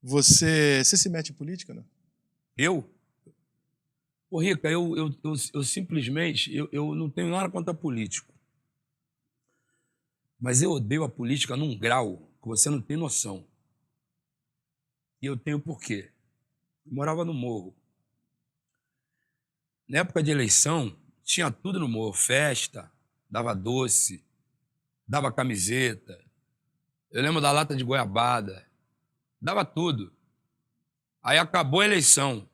Você se mete em política, não? Eu? Ô, Rica, eu simplesmente eu não tenho nada contra político. Mas eu odeio a política num grau que você não tem noção. E eu tenho por quê. Eu morava no morro. Na época de eleição, tinha tudo no morro. Festa, dava doce, dava camiseta. Eu lembro da lata de goiabada. Dava tudo. Aí acabou a eleição.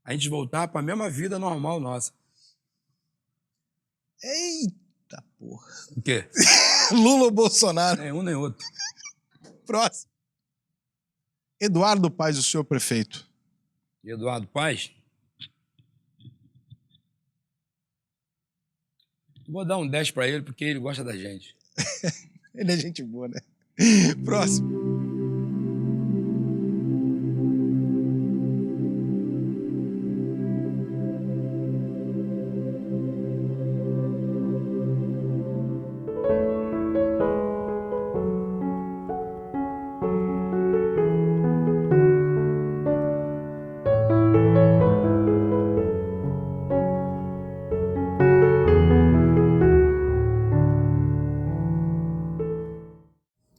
A gente voltava para a mesma vida normal nossa. Eita porra. O quê? Lula ou Bolsonaro? Nem um nem outro. Próximo. Eduardo Paes, o senhor prefeito. E Eduardo Paes? Vou dar um 10 para ele, porque ele gosta da gente. Ele é gente boa, né? Próximo.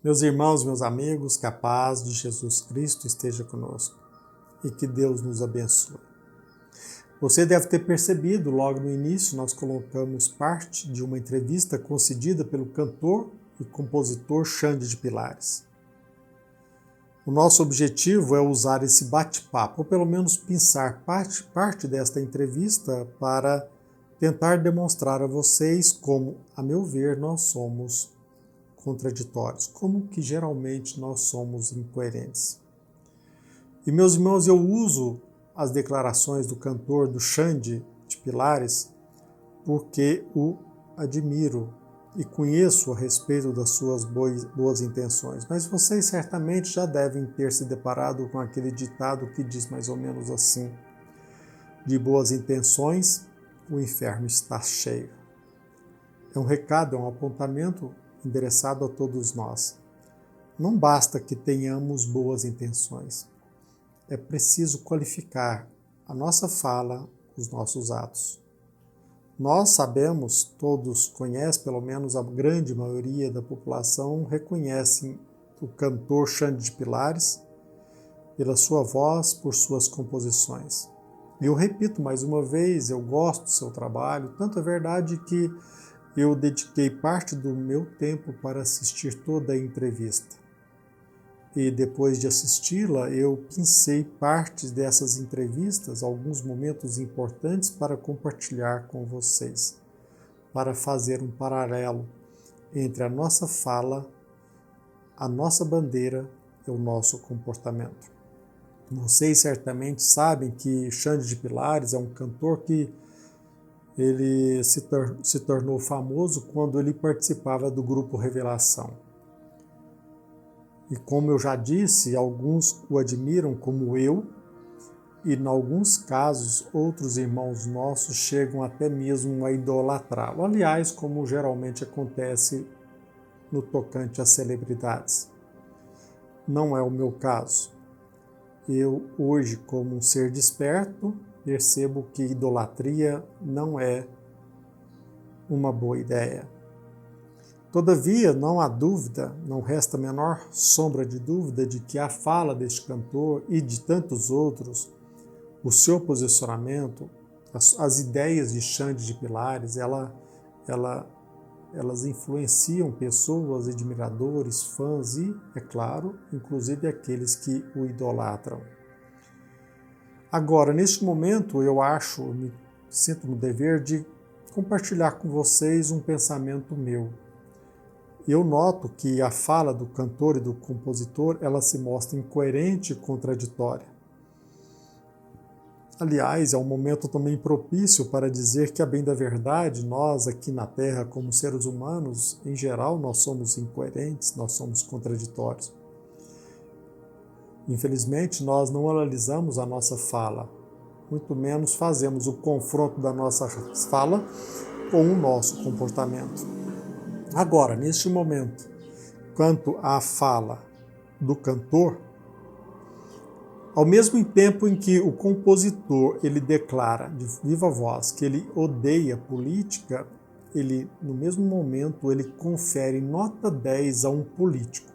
Meus irmãos, meus amigos, que a paz de Jesus Cristo esteja conosco e que Deus nos abençoe. Você deve ter percebido, logo no início, nós colocamos parte de uma entrevista concedida pelo cantor e compositor Xande de Pilares. O nosso objetivo é usar esse bate-papo, ou pelo menos pensar parte desta entrevista para tentar demonstrar a vocês como, a meu ver, nós somos contraditórios, como que geralmente nós somos incoerentes. E, meus irmãos, eu uso as declarações do cantor do Xande de Pilares porque o admiro e conheço a respeito das suas boas intenções, mas vocês certamente já devem ter se deparado com aquele ditado que diz mais ou menos assim: de boas intenções, o inferno está cheio. É um recado, é um apontamento endereçado a todos nós. Não basta que tenhamos boas intenções. É preciso qualificar a nossa fala, os nossos atos. Nós sabemos, todos conhecem, pelo menos a grande maioria da população, reconhecem o cantor Xande de Pilares pela sua voz, por suas composições. E eu repito mais uma vez, eu gosto do seu trabalho, tanto é verdade que eu dediquei parte do meu tempo para assistir toda a entrevista. E depois de assisti-la, eu pensei partes dessas entrevistas, alguns momentos importantes para compartilhar com vocês, para fazer um paralelo entre a nossa fala, a nossa bandeira e o nosso comportamento. Vocês certamente sabem que Xande de Pilares é um cantor que ele se tornou famoso quando ele participava do grupo Revelação. E como eu já disse, alguns o admiram como eu, e em alguns casos outros irmãos nossos chegam até mesmo a idolatrá-lo. Aliás, como geralmente acontece no tocante às celebridades. Não é o meu caso. Eu hoje, como um ser desperto, percebo que idolatria não é uma boa ideia. Todavia, não há dúvida, não resta a menor sombra de dúvida de que a fala deste cantor e de tantos outros, o seu posicionamento, as ideias de Xande de Pilares, elas influenciam pessoas, admiradores, fãs e, é claro, inclusive aqueles que o idolatram. Agora, neste momento, eu me sinto no dever de compartilhar com vocês um pensamento meu. Eu noto que a fala do cantor e do compositor, ela se mostra incoerente e contraditória. Aliás, é um momento também propício para dizer que, a bem da verdade, nós aqui na Terra, como seres humanos, em geral, nós somos incoerentes, nós somos contraditórios. Infelizmente, nós não analisamos a nossa fala, muito menos fazemos o confronto da nossa fala com o nosso comportamento. Agora, neste momento, quanto à fala do cantor, Ao mesmo tempo em que o compositor ele declara de viva voz que ele odeia a política, ele, no mesmo momento, ele confere nota 10 a um político.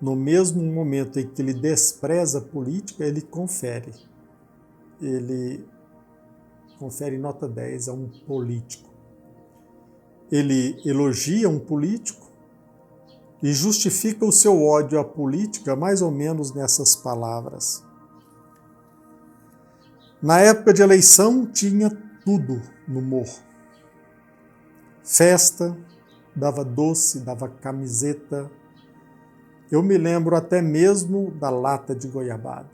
No mesmo momento em que ele despreza a política, ele confere nota 10 a um político. Ele elogia um político e justifica o seu ódio à política mais ou menos nessas palavras. Na época de eleição tinha tudo no morro. Festa, dava doce, dava camiseta. Eu me lembro até mesmo da lata de goiabada.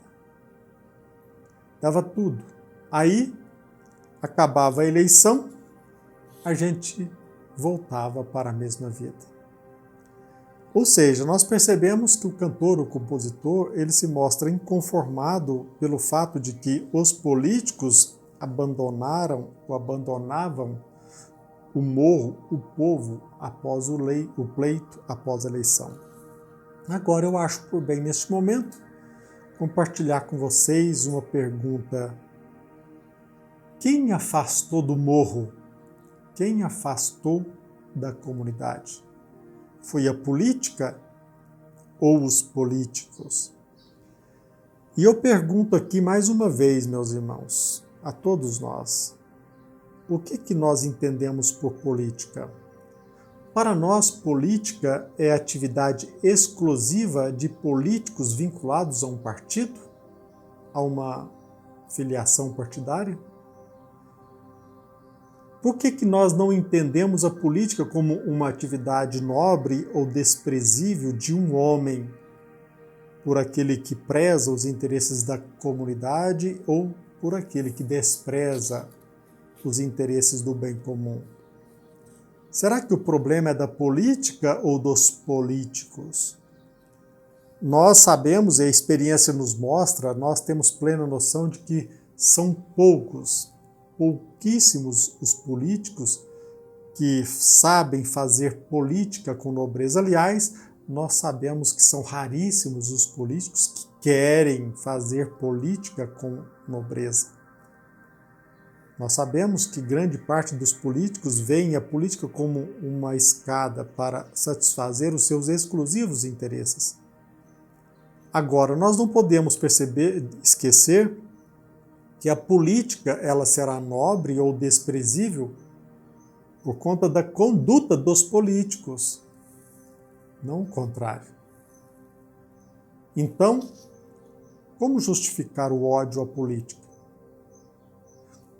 Dava tudo. Aí, acabava a eleição, a gente voltava para a mesma vida. Ou seja, nós percebemos que o cantor, o compositor, ele se mostra inconformado pelo fato de que os políticos abandonavam o morro, o povo, após o pleito, após a eleição. Agora eu acho por bem, neste momento, compartilhar com vocês uma pergunta. Quem afastou do morro? Quem afastou da comunidade? Foi a política ou os políticos? E eu pergunto aqui mais uma vez, meus irmãos, a todos nós, o que nós entendemos por política? Para nós, política é atividade exclusiva de políticos vinculados a um partido, a uma filiação partidária? Por que nós não entendemos a política como uma atividade nobre ou desprezível de um homem por aquele que preza os interesses da comunidade ou por aquele que despreza os interesses do bem comum? Será que o problema é da política ou dos políticos? Nós sabemos, e a experiência nos mostra, nós temos plena noção de que são pouquíssimos os políticos que sabem fazer política com nobreza. Aliás, nós sabemos que são raríssimos os políticos que querem fazer política com nobreza. Nós sabemos que grande parte dos políticos veem a política como uma escada para satisfazer os seus exclusivos interesses. Agora, nós não podemos esquecer que a política ela será nobre ou desprezível por conta da conduta dos políticos, não o contrário. Então, como justificar o ódio à política?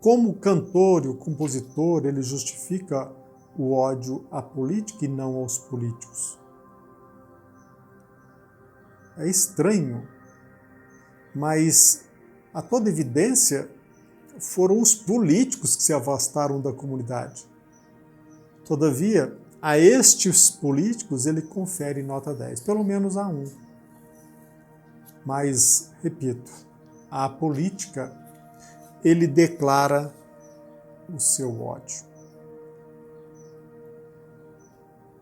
Como o cantor e o compositor ele justifica o ódio à política e não aos políticos? É estranho, mas a toda evidência foram os políticos que se afastaram da comunidade. Todavia, a estes políticos ele confere nota 10, pelo menos a um. Mas, repito, a política ele declara o seu ódio.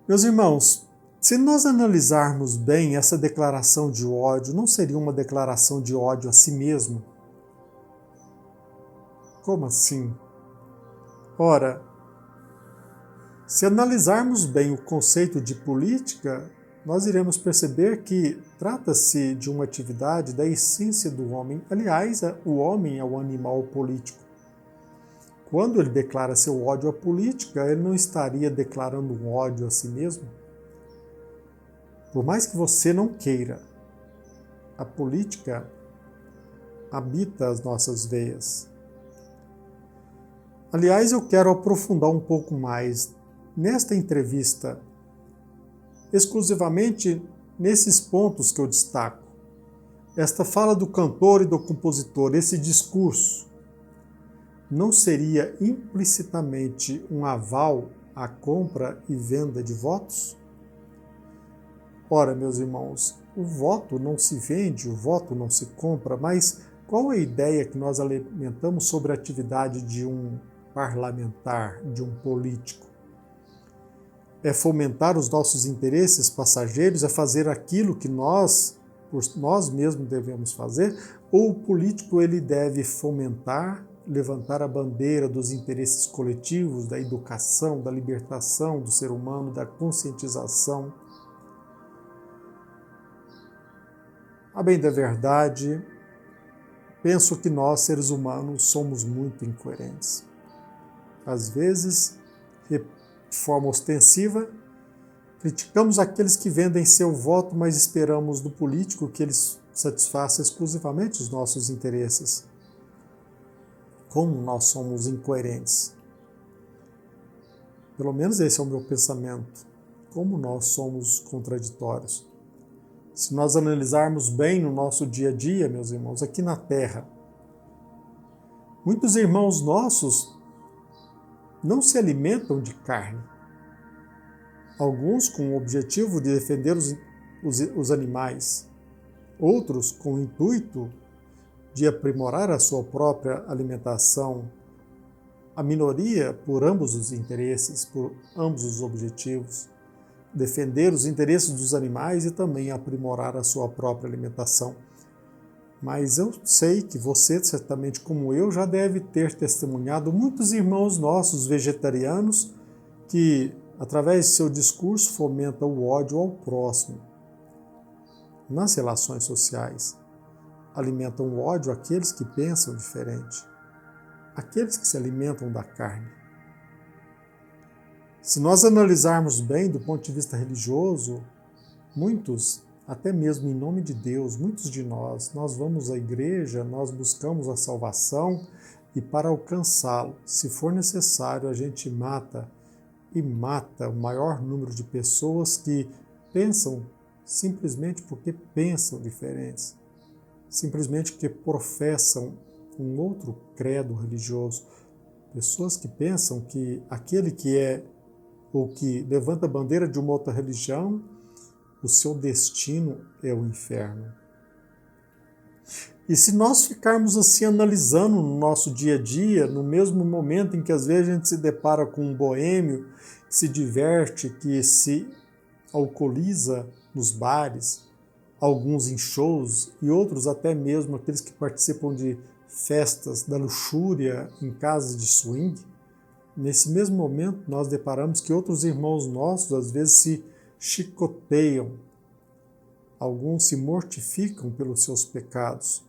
Meus irmãos, se nós analisarmos bem essa declaração de ódio, não seria uma declaração de ódio a si mesmo? Como assim? Ora, se analisarmos bem o conceito de política, nós iremos perceber que trata-se de uma atividade da essência do homem. Aliás, o homem é o animal político. Quando ele declara seu ódio à política, ele não estaria declarando um ódio a si mesmo? Por mais que você não queira, a política habita as nossas veias. Aliás, eu quero aprofundar um pouco mais nesta entrevista, exclusivamente nesses pontos que eu destaco. Esta fala do cantor e do compositor, esse discurso, não seria implicitamente um aval à compra e venda de votos? Ora, meus irmãos, o voto não se vende, o voto não se compra, mas qual é a ideia que nós alimentamos sobre a atividade de um parlamentar, de um político? É fomentar os nossos interesses passageiros, é fazer aquilo que nós nós mesmos devemos fazer, ou o político ele deve fomentar, levantar a bandeira dos interesses coletivos, da educação, da libertação do ser humano, da conscientização? A bem da verdade, penso que nós, seres humanos, somos muito incoerentes. Às vezes, de forma ostensiva, criticamos aqueles que vendem seu voto, mas esperamos do político que ele satisfaça exclusivamente os nossos interesses. Como nós somos incoerentes? Pelo menos esse é o meu pensamento. Como nós somos contraditórios. Se nós analisarmos bem no nosso dia a dia, meus irmãos, aqui na Terra, muitos irmãos nossos não se alimentam de carne. Alguns com o objetivo de defender os animais, outros com o intuito de aprimorar a sua própria alimentação, a minoria por ambos os interesses, por ambos os objetivos, defender os interesses dos animais e também aprimorar a sua própria alimentação. Mas eu sei que você, certamente como eu, já deve ter testemunhado muitos irmãos nossos vegetarianos que, através de seu discurso, fomentam o ódio ao próximo. Nas relações sociais, alimentam o ódio àqueles que pensam diferente, aqueles que se alimentam da carne. Se nós analisarmos bem do ponto de vista religioso, muitos, até mesmo em nome de Deus, muitos de nós vamos à igreja, nós buscamos a salvação e para alcançá-lo, se for necessário, a gente mata o maior número de pessoas que pensam simplesmente porque pensam diferentes, simplesmente porque professam um outro credo religioso. Pessoas que pensam que aquele que é ou que levanta a bandeira de uma outra religião, o seu destino é o inferno. E se nós ficarmos assim analisando no nosso dia a dia, no mesmo momento em que às vezes a gente se depara com um boêmio que se diverte, que se alcooliza nos bares, alguns em shows e outros até mesmo aqueles que participam de festas da luxúria em casas de swing, nesse mesmo momento nós deparamos que outros irmãos nossos às vezes se chicoteiam, alguns se mortificam pelos seus pecados.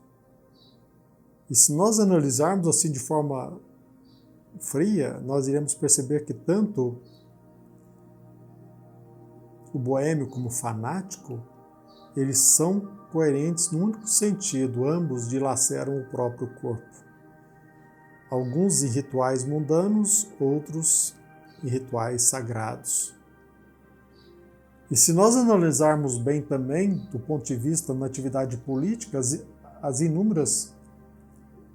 E se nós analisarmos assim de forma fria, nós iremos perceber que tanto o boêmio como o fanático, eles são coerentes no único sentido, ambos dilaceram o próprio corpo. Alguns em rituais mundanos, outros em rituais sagrados. E se nós analisarmos bem também, do ponto de vista da atividade política, as inúmeras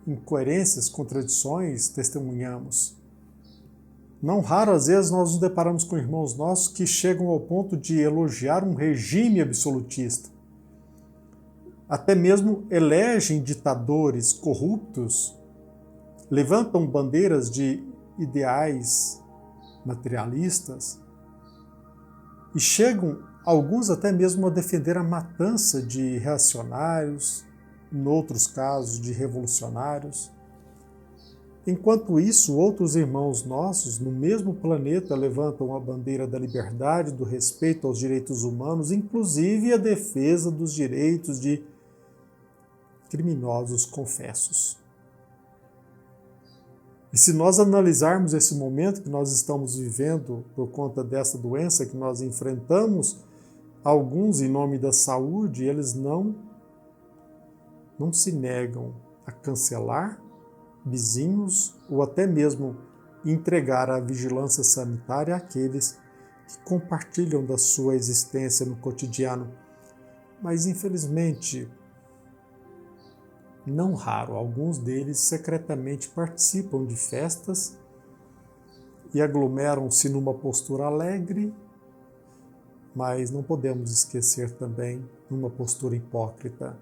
incoerências, contradições testemunhamos. Não raro, às vezes, nós nos deparamos com irmãos nossos que chegam ao ponto de elogiar um regime absolutista. Até mesmo elegem ditadores corruptos, levantam bandeiras de ideais materialistas e chegam, alguns até mesmo, a defender a matança de reacionários, em outros casos de revolucionários. Enquanto isso, outros irmãos nossos, no mesmo planeta, levantam a bandeira da liberdade, do respeito aos direitos humanos, inclusive a defesa dos direitos de criminosos confessos. E se nós analisarmos esse momento que nós estamos vivendo por conta dessa doença que nós enfrentamos, alguns, em nome da saúde, eles não se negam a cancelar vizinhos ou até mesmo entregar à vigilância sanitária àqueles que compartilham da sua existência no cotidiano. Mas, infelizmente, não raro, alguns deles secretamente participam de festas e aglomeram-se numa postura alegre, mas não podemos esquecer também numa postura hipócrita.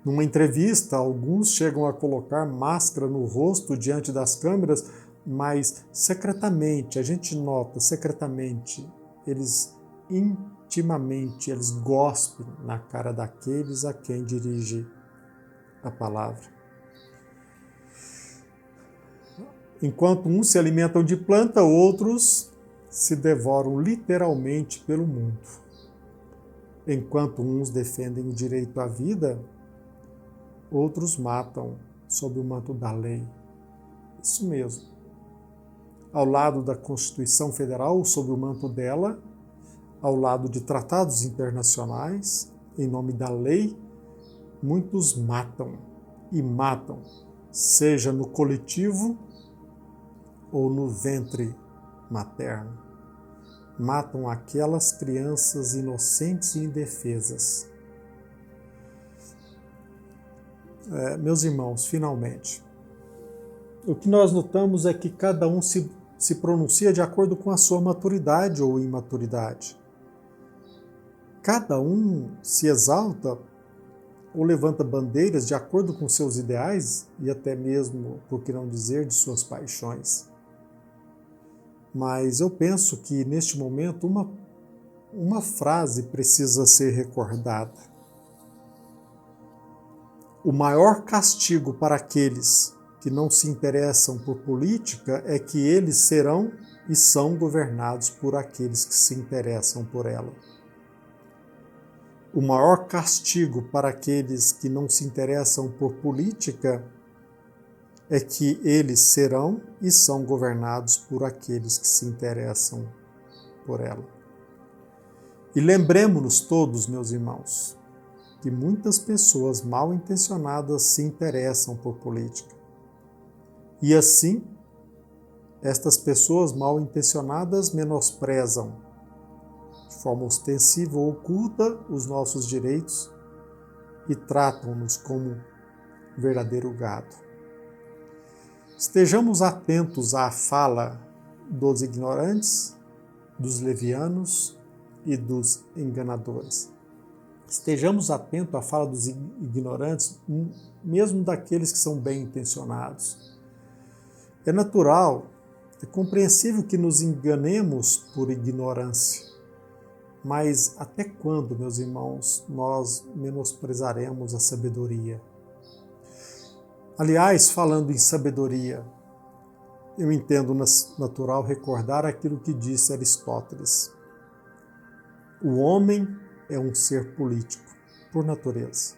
Numa entrevista, alguns chegam a colocar máscara no rosto diante das câmeras, mas secretamente, a gente nota secretamente, eles legitimamente eles gospem na cara daqueles a quem dirige a palavra. Enquanto uns se alimentam de planta, outros se devoram literalmente pelo mundo. Enquanto uns defendem o direito à vida, outros matam sob o manto da lei. Isso mesmo. Ao lado da Constituição Federal, sob o manto dela, ao lado de tratados internacionais, em nome da lei, muitos matam, e matam, seja no coletivo ou no ventre materno. Matam aquelas crianças inocentes e indefesas. Meus irmãos, finalmente, o que nós notamos é que cada um se pronuncia de acordo com a sua maturidade ou imaturidade. Cada um se exalta ou levanta bandeiras de acordo com seus ideais e até mesmo, por que não dizer, de suas paixões. Mas eu penso que, neste momento, uma frase precisa ser recordada. O maior castigo para aqueles que não se interessam por política é que eles serão e são governados por aqueles que se interessam por ela. O maior castigo para aqueles que não se interessam por política é que eles serão e são governados por aqueles que se interessam por ela. E lembremos-nos todos, meus irmãos, que muitas pessoas mal intencionadas se interessam por política. E assim, estas pessoas mal intencionadas menosprezam, de forma ostensiva ou oculta, os nossos direitos e tratam-nos como verdadeiro gado. Estejamos atentos à fala dos ignorantes, dos levianos e dos enganadores. Estejamos atentos à fala dos ignorantes, mesmo daqueles que são bem intencionados. É natural, é compreensível que nos enganemos por ignorância. Mas até quando, meus irmãos, nós menosprezaremos a sabedoria? Aliás, falando em sabedoria, eu entendo natural recordar aquilo que disse Aristóteles. O homem é um ser político, por natureza,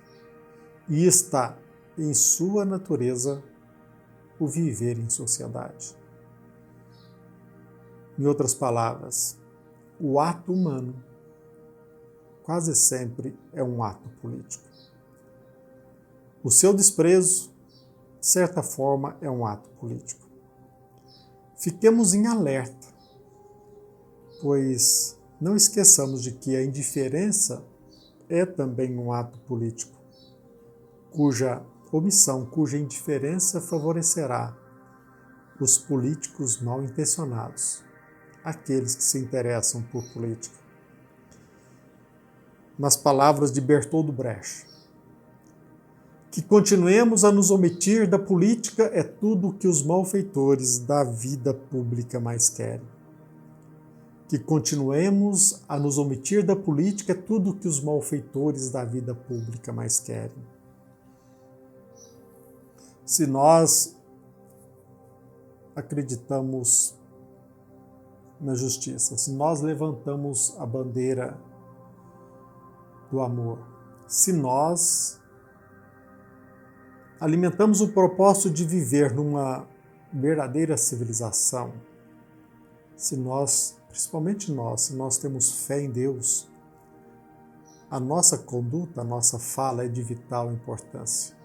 e está em sua natureza o viver em sociedade. Em outras palavras, o ato humano quase sempre é um ato político. O seu desprezo, de certa forma, é um ato político. Fiquemos em alerta, pois não esqueçamos de que a indiferença é também um ato político, cuja omissão, cuja indiferença favorecerá os políticos mal intencionados, aqueles que se interessam por política. Nas palavras de Bertold Brecht, que continuemos a nos omitir da política é tudo o que os malfeitores da vida pública mais querem. Que continuemos a nos omitir da política é tudo o que os malfeitores da vida pública mais querem. Se nós acreditamos na justiça, se nós levantamos a bandeira do amor, se nós alimentamos o propósito de viver numa verdadeira civilização, se nós, principalmente nós, se nós temos fé em Deus, a nossa conduta, a nossa fala é de vital importância.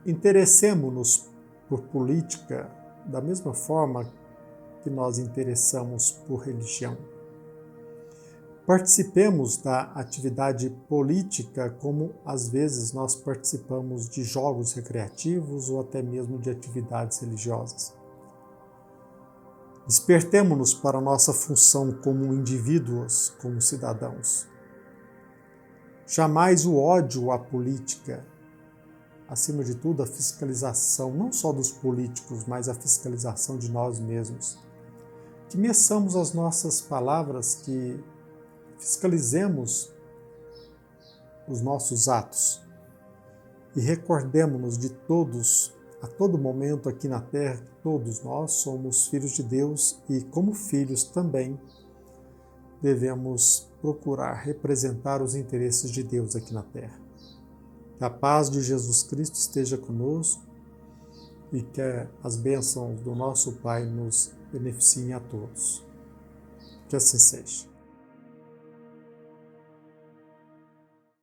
Interessemos-nos por política da mesma forma que nós interessamos por religião. Participemos da atividade política como, às vezes, nós participamos de jogos recreativos ou até mesmo de atividades religiosas. Despertemo-nos para a nossa função como indivíduos, como cidadãos. Jamais o ódio à política, acima de tudo, a fiscalização, não só dos políticos, mas a fiscalização de nós mesmos. Que meçamos as nossas palavras, que fiscalizemos os nossos atos e recordemos-nos de todos, a todo momento aqui na Terra, que todos nós somos filhos de Deus e, como filhos também, devemos procurar representar os interesses de Deus aqui na Terra. Que a paz de Jesus Cristo esteja conosco e que as bênçãos do nosso Pai nos beneficiem a todos. Que assim seja.